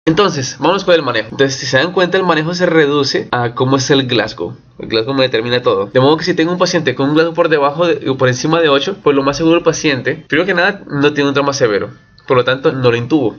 Entonces, vamos con el manejo. Entonces, si se dan cuenta, el manejo se reduce a cómo es el Glasgow. El Glasgow me determina todo. De modo que si tengo un paciente con un Glasgow por debajo o por encima de 8, pues lo más seguro el paciente, primero que nada, no tiene un trauma severo. Por lo tanto, no lo intubo.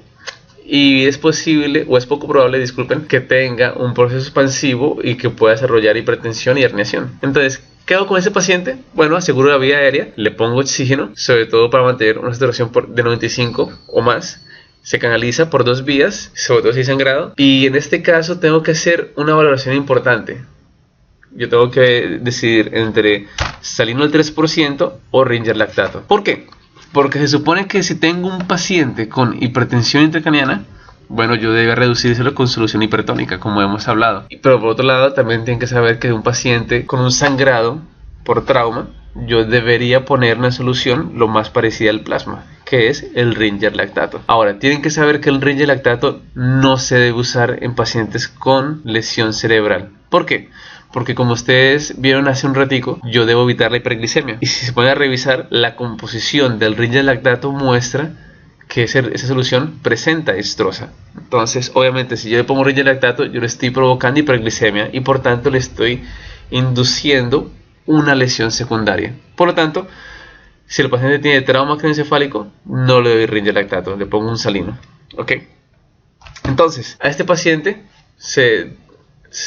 Y es posible, o es poco probable, disculpen, que tenga un proceso expansivo y que pueda desarrollar hipertensión y herniación. Entonces, ¿qué hago con ese paciente? Bueno, aseguro la vía aérea, le pongo oxígeno, sobre todo para mantener una saturación de 95 o más. Se canaliza por 2 vías, sobre todo si hay sangrado. Y en este caso tengo que hacer una valoración importante. Yo tengo que decidir entre salino al 3% o Ringer lactato. ¿Por qué? Porque se supone que si tengo un paciente con hipertensión intracraniana, bueno, yo debo reducírselo con solución hipertónica, como hemos hablado. Pero por otro lado, también tienen que saber que un paciente con un sangrado por trauma, yo debería poner una solución lo más parecida al plasma, que es el Ringer lactato. Ahora, tienen que saber que el Ringer lactato no se debe usar en pacientes con lesión cerebral. ¿Por qué? Porque como ustedes vieron hace un ratico, yo debo evitar la hiperglicemia. Y si se pone a revisar, la composición del Ringer lactato muestra que esa solución presenta estrosa. Entonces, obviamente, si yo le pongo Ringer lactato, yo le estoy provocando hiperglicemia y por tanto le estoy induciendo una lesión secundaria. Por lo tanto, si el paciente tiene trauma craneoencefálico, no le doy Ringer lactato, le pongo un salino. ¿Ok? Entonces, a este paciente se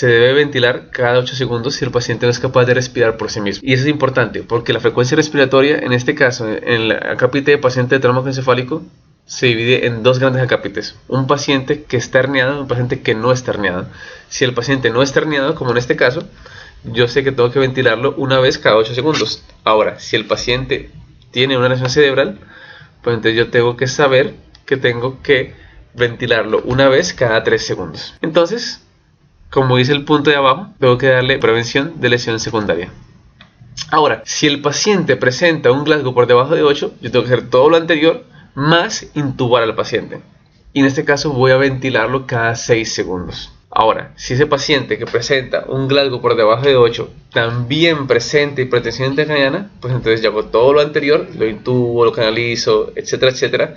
debe ventilar cada 8 segundos si el paciente no es capaz de respirar por sí mismo. Y eso es importante porque la frecuencia respiratoria, en este caso, en el acápite de paciente de trauma craneoencefálico, se divide en 2 grandes acápites. Un paciente que está herniado y un paciente que no está herniado. Si el paciente no está herniado, como en este caso, yo sé que tengo que ventilarlo una vez cada 8 segundos. Ahora, si el paciente tiene una lesión cerebral, pues entonces yo tengo que saber que tengo que ventilarlo una vez cada 3 segundos. Entonces, como dice el punto de abajo, tengo que darle prevención de lesión secundaria. Ahora, si el paciente presenta un Glasgow por debajo de 8, yo tengo que hacer todo lo anterior más intubar al paciente. Y en este caso voy a ventilarlo cada 6 segundos. Ahora, si ese paciente que presenta un Glasgow por debajo de 8 también presenta hipertensión intracraniana, pues entonces yo hago todo lo anterior, lo intubo, lo canalizo, etcétera, etcétera.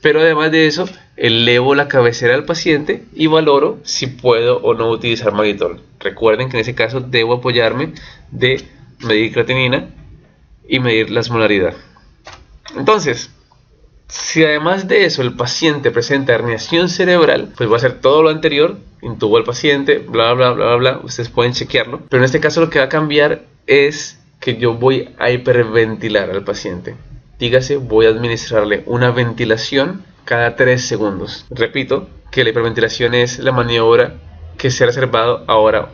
Pero además de eso, elevo la cabecera del paciente y valoro si puedo o no utilizar mannitol. Recuerden que en ese caso debo apoyarme de medir creatinina y medir la osmolaridad. Entonces, si además de eso el paciente presenta herniación cerebral, pues voy a hacer todo lo anterior, intubo al paciente, bla bla bla bla bla, ustedes pueden chequearlo. Pero en este caso lo que va a cambiar es que yo voy a hiperventilar al paciente. Dígase, voy a administrarle una ventilación cada 3 segundos. Repito que la hiperventilación es la maniobra que se ha reservado ahora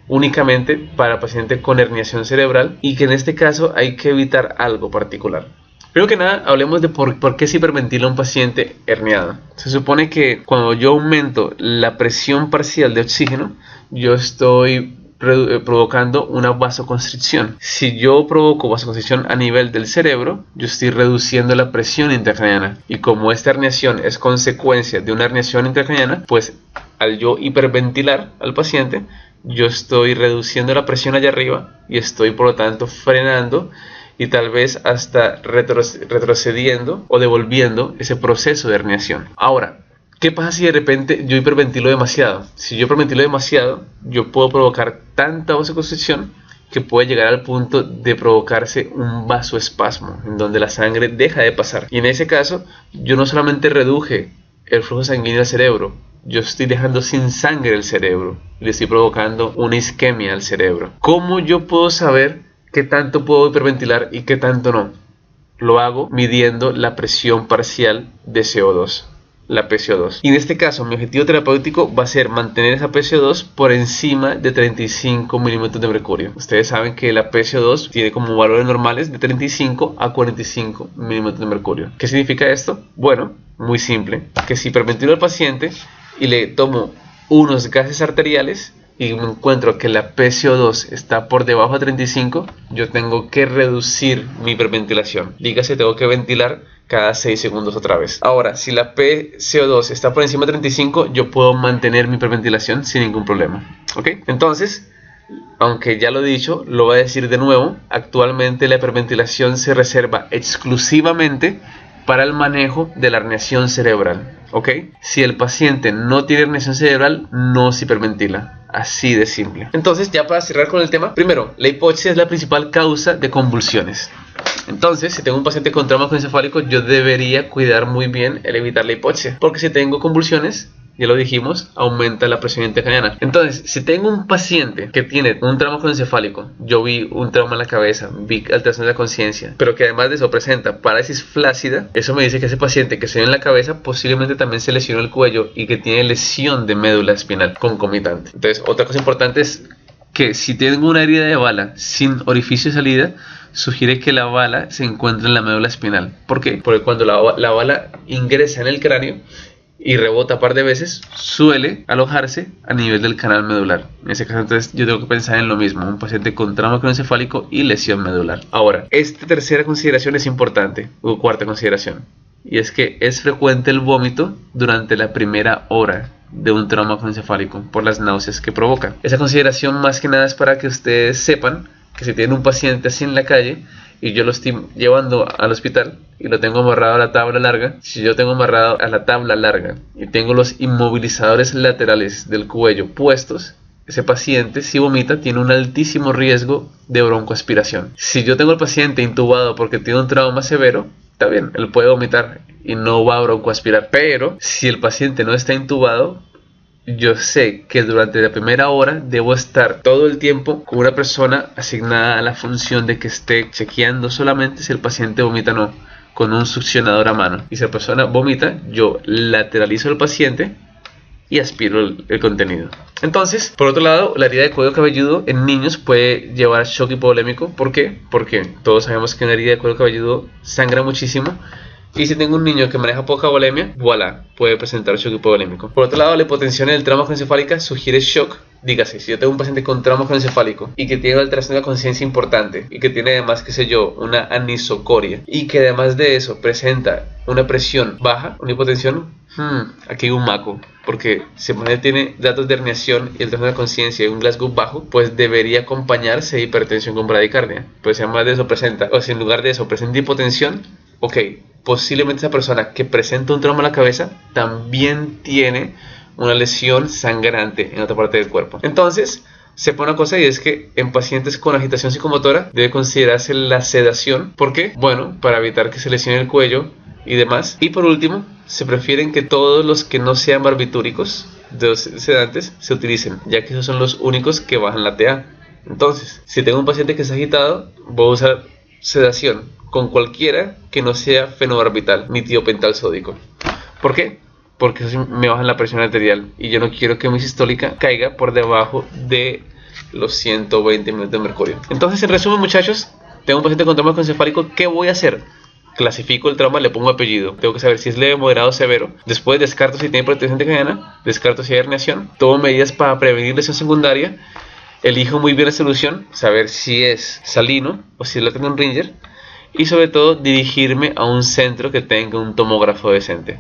únicamente para pacientes con herniación cerebral y que en este caso hay que evitar algo particular. Primero que nada, hablemos de por qué se hiperventila un paciente herniado. Se supone que cuando yo aumento la presión parcial de oxígeno, yo estoy provocando una vasoconstricción. Si yo provoco vasoconstricción a nivel del cerebro, yo estoy reduciendo la presión intracraniana. Y como esta herniación es consecuencia de una herniación intracraniana, pues al yo hiperventilar al paciente, yo estoy reduciendo la presión allá arriba y estoy por lo tanto frenando y tal vez hasta retrocediendo o devolviendo ese proceso de herniación. Ahora, ¿qué pasa si de repente yo hiperventilo demasiado? Si yo hiperventilo demasiado, yo puedo provocar tanta vasoconstricción que puede llegar al punto de provocarse un vasoespasmo, en donde la sangre deja de pasar. Y en ese caso, yo no solamente reduje el flujo sanguíneo al cerebro, yo estoy dejando sin sangre el cerebro, le estoy provocando una isquemia al cerebro. ¿Cómo yo puedo saber qué tanto puedo hiperventilar y qué tanto no? Lo hago midiendo la presión parcial de CO2. La PCO2. Y en este caso mi objetivo terapéutico va a ser mantener esa PCO2 por encima de 35 milímetros de mercurio. Ustedes saben que la PCO2 tiene como valores normales de 35 a 45 milímetros de mercurio. ¿Qué significa esto? Bueno, muy simple, que si hiperventilo al paciente y le tomo unos gases arteriales y me encuentro que la PCO2 está por debajo de 35, yo tengo que reducir mi hiperventilación. Dígase, tengo que ventilar cada 6 segundos otra vez. Ahora, si la PCO2 está por encima de 35, yo puedo mantener mi hiperventilación sin ningún problema. ¿Ok? Entonces, aunque ya lo he dicho, lo voy a decir de nuevo, actualmente la hiperventilación se reserva exclusivamente para el manejo de la herniación cerebral. ¿ok? Si el paciente no tiene herniación cerebral, no se hiperventila. Así de simple. Entonces, ya para cerrar con el tema, primero, la hipoxia es la principal causa de convulsiones. Entonces, si tengo un paciente con trauma encefálico, yo debería cuidar muy bien el evitar la hipoxia, porque si tengo convulsiones, ya lo dijimos, aumenta la presión intracraniana. Entonces, si tengo un paciente que tiene un trauma encefálico, yo vi un trauma en la cabeza, vi alteración de la conciencia, pero que además de eso presenta parálisis flácida, eso me dice que ese paciente que se ve en la cabeza posiblemente también se lesionó el cuello y que tiene lesión de médula espinal concomitante. Entonces, otra cosa importante es que si tengo una herida de bala sin orificio de salida, sugiere que la bala se encuentra en la médula espinal. ¿Por qué? Porque cuando la bala ingresa en el cráneo y rebota un par de veces, suele alojarse a nivel del canal medular. En ese caso, entonces, yo tengo que pensar en lo mismo: un paciente con trauma craneoencefálico y lesión medular. Ahora, esta tercera consideración es importante, o cuarta consideración, y es que es frecuente el vómito durante la primera hora de un trauma craneoencefálico por las náuseas que provoca. Esa consideración más que nada es para que ustedes sepan que si tienen un paciente así en la calle y yo lo estoy llevando al hospital y lo tengo amarrado a la tabla larga, si yo tengo amarrado a la tabla larga y tengo los inmovilizadores laterales del cuello puestos, ese paciente, si vomita, tiene un altísimo riesgo de broncoaspiración. Si yo tengo al paciente intubado porque tiene un trauma severo, está bien, él puede vomitar y no va a broncoaspirar. Pero si el paciente no está intubado, yo sé que durante la primera hora debo estar todo el tiempo con una persona asignada a la función de que esté chequeando solamente si el paciente vomita o no, con un succionador a mano. Y si la persona vomita, yo lateralizo al paciente y aspiro el contenido. Entonces, por otro lado, la herida de cuello cabelludo en niños puede llevar a shock hipovolémico. ¿Por qué? Porque todos sabemos que una herida de cuello cabelludo sangra muchísimo. Y si tengo un niño que maneja poca volemia, voilà, puede presentar shock hipovolémico. Por otro lado, la hipotensión en el trauma craneoencefálica sugiere shock. Dígase, si yo tengo un paciente con trauma craneoencefálico y que tiene una alteración de la conciencia importante y que tiene además, qué sé yo, una anisocoria y que además de eso presenta una presión baja, una hipotensión, aquí hay un maco, porque si el paciente tiene datos de herniación y alteración de la conciencia y un Glasgow bajo, pues debería acompañarse de hipertensión con bradicardia. Pues si además de eso presenta, o si en lugar de eso presenta hipotensión, ok, posiblemente esa persona que presenta un trauma en la cabeza también tiene una lesión sangrante en otra parte del cuerpo. Entonces, sepa una cosa, y es que en pacientes con agitación psicomotora debe considerarse la sedación. ¿Por qué? Bueno, para evitar que se lesione el cuello y demás. Y por último, se prefieren que todos los que no sean barbitúricos de los sedantes se utilicen, ya que esos son los únicos que bajan la TA. Entonces, si tengo un paciente que está agitado, voy a usar sedación con cualquiera que no sea fenobarbital ni tiopental sódico. ¿Por qué? Porque eso me baja la presión arterial y yo no quiero que mi sistólica caiga por debajo de los 120 mm de mercurio. Entonces, en resumen, muchachos, tengo un paciente con trauma encefálico, ¿qué voy a hacer? Clasifico el trauma, le pongo apellido. Tengo que saber si es leve, moderado o severo. Después descarto si tiene protección intracraniana, descarto si hay herniación. Tomo medidas para prevenir lesión secundaria. Elijo muy bien la solución, saber si es salino o si es Latin Ringer. Y sobre todo, dirigirme a un centro que tenga un tomógrafo decente.